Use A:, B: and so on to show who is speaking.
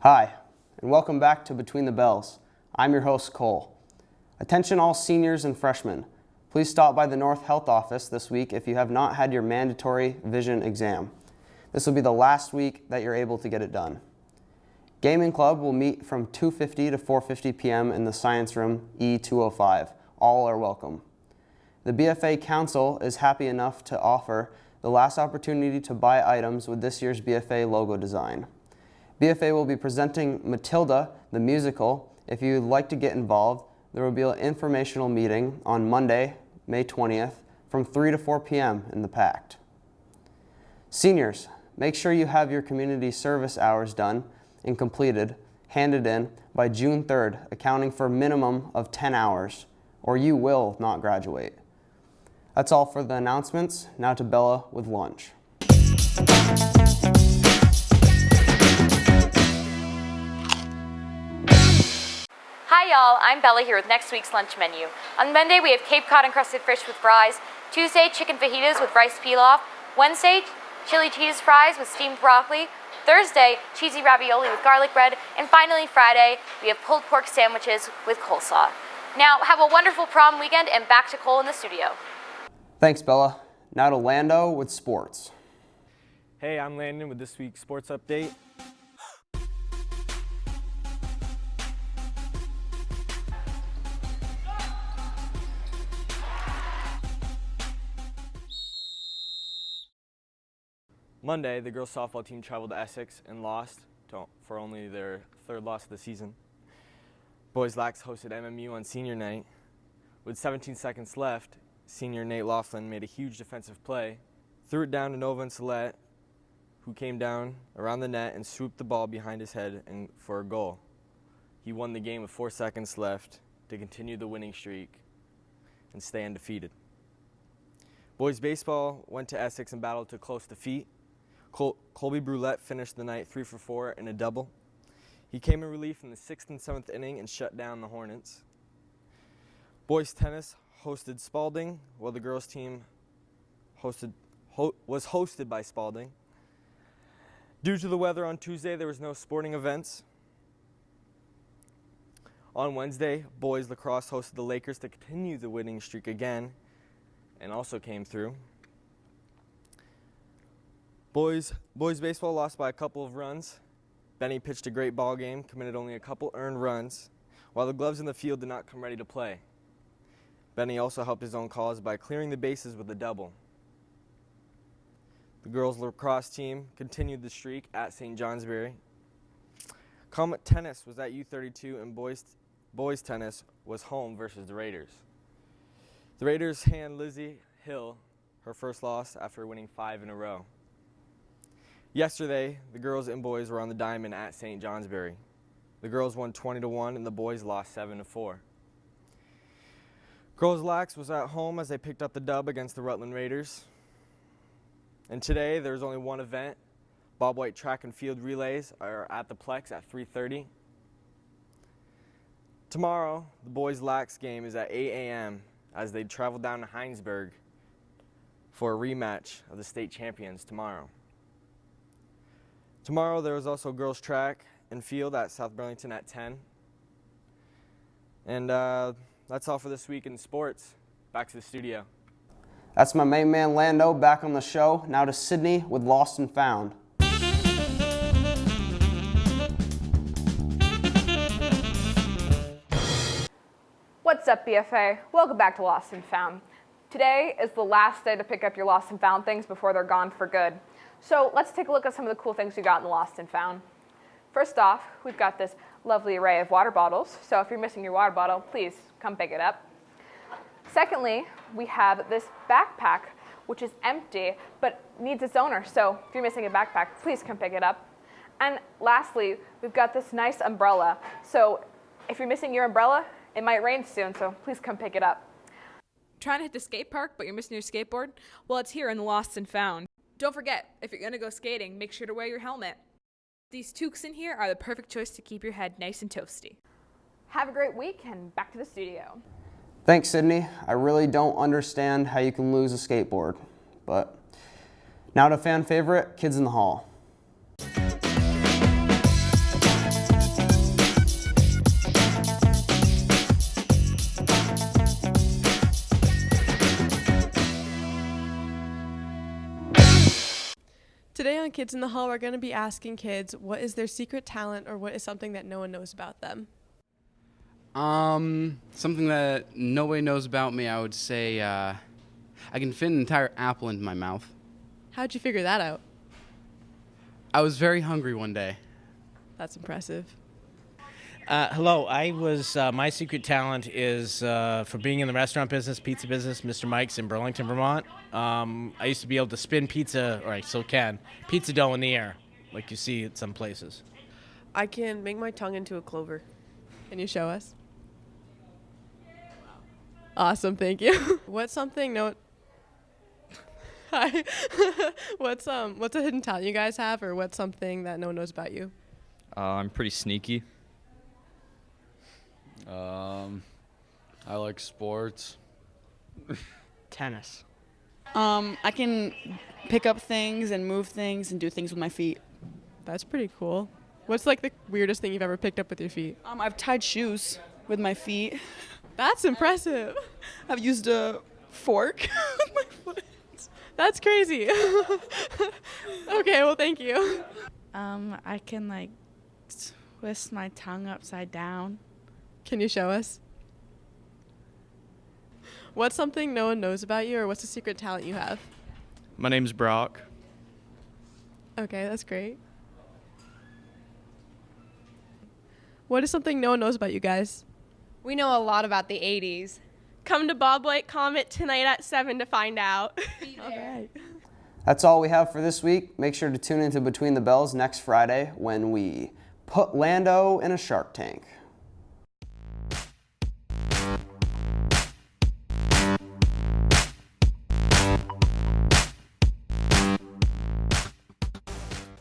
A: Hi, and welcome back to Between the Bells. I'm your host, Cole. Attention all seniors and freshmen. Please stop by the North Health Office this week if you have not had your mandatory vision exam. This will be the last week that you're able to get it done. Gaming Club will meet from 2:50 to 4:50 p.m. in the Science Room E205. All are welcome. The BFA Council is happy enough to offer the last opportunity to buy items with this year's BFA logo design. BFA will be presenting Matilda, the musical. If you'd like to get involved, there will be an informational meeting on Monday, May 20th, from 3 to 4 p.m. in the PACT. Seniors, make sure you have your community service hours done and completed, handed in by June 3rd, accounting for a minimum of 10 hours, or you will not graduate. That's all for the announcements. Now to Bella with lunch.
B: Hi y'all, I'm Bella here with next week's lunch menu. On Monday we have Cape Cod encrusted fish with fries, Tuesday chicken fajitas with rice pilaf, Wednesday chili cheese fries with steamed broccoli, Thursday cheesy ravioli with garlic bread, and finally Friday we have pulled pork sandwiches with coleslaw. Now have a wonderful prom weekend and back to Cole in the studio.
A: Thanks, Bella. Now to Lando with sports.
C: Hey, I'm Landon with this week's sports update. Monday, the girls softball team traveled to Essex and lost for only their third loss of the season. Boys Lax hosted MMU on senior night. With 17 seconds left, senior Nate Laughlin made a huge defensive play, threw it down to Nova and Salette, who came down around the net and swooped the ball behind his head and for a goal. He won the game with 4 seconds left to continue the winning streak and stay undefeated. Boys baseball went to Essex and battled to close defeat. Colby Brulette finished the night 3 for 4 in a double. He came in relief in the 6th and 7th inning and shut down the Hornets. Boys tennis hosted Spalding, while the girls team was hosted by Spalding. Due to the weather on Tuesday, there was no sporting events. On Wednesday, boys lacrosse hosted the Lakers to continue the winning streak again and also came through. Boys baseball lost by a couple of runs. Benny pitched a great ball game, committed only a couple earned runs, while the gloves in the field did not come ready to play. Benny also helped his own cause by clearing the bases with a double. The girls lacrosse team continued the streak at St. Johnsbury. Comet tennis was at U32 and boys tennis was home versus the Raiders. The Raiders hand Lizzie Hill her first loss after winning 5 in a row. Yesterday, the girls and boys were on the diamond at St. Johnsbury. The girls won 20-1 and the boys lost 7-4. Girls Lax was at home as they picked up the dub against the Rutland Raiders. And today, there's only one event. Bob White track and field relays are at the Plex at 3:30. Tomorrow, the boys Lax game is at 8 a.m. as they travel down to Heinsberg for a rematch of the state champions tomorrow. Tomorrow, there is also girls track and field at South Burlington at 10. And that's all for this week in sports. Back to the studio.
A: That's my main man Lando back on the show. Now to Sydney with Lost and Found.
D: What's up, BFA? Welcome back to Lost and Found. Today is the last day to pick up your Lost and Found things before they're gone for good. So let's take a look at some of the cool things we got in the Lost and Found. First off, we've got this lovely array of water bottles. So if you're missing your water bottle, please come pick it up. Secondly, we have this backpack, which is empty, but needs its owner. So if you're missing a backpack, please come pick it up. And lastly, we've got this nice umbrella. So if you're missing your umbrella, it might rain soon, so please come pick it up.
E: Trying to hit the skate park, but you're missing your skateboard? Well, it's here in the Lost and Found. Don't forget, if you're going to go skating, make sure to wear your helmet. These toques in here are the perfect choice to keep your head nice and toasty.
D: Have a great week, and back to the studio.
A: Thanks, Sydney. I really don't understand how you can lose a skateboard. But now to fan favorite, Kids in the Hall.
F: Today on Kids in the Hall, we're going to be asking kids what is their secret talent or what is something that no one knows about them.
G: Something that nobody knows about me, I would say, I can fit an entire apple into my mouth.
F: How'd you figure that out?
G: I was very hungry one day.
F: That's impressive.
H: Hello, my secret talent is for being in the restaurant business, pizza business, Mr. Mike's in Burlington, Vermont. I used to be able to spin pizza, or I still can, pizza dough in the air, like you see at some places.
F: I can make my tongue into a clover. Can you show us? Awesome, thank you. What's something Hi. What's a hidden talent you guys have, or what's something that no one knows about you?
I: I'm pretty sneaky.
G: I like sports.
J: Tennis. I can pick up things and move things and do things with my feet.
F: That's pretty cool. What's like the weirdest thing you've ever picked up with your feet?
J: I've tied shoes with my feet.
F: That's impressive.
J: I've used a fork with my foot.
F: That's crazy. Okay, well, thank you.
K: I can twist my tongue upside down.
F: Can you show us? What's something no one knows about you, or what's a secret talent you have?
I: My name's Brock.
F: Okay, that's great. What is something no one knows about you guys?
L: We know a lot about the 80s. Come to Bob White Comet tonight at 7 to find out.
F: All right.
A: That's all we have for this week. Make sure to tune into Between the Bells next Friday when we put Lando in a shark tank.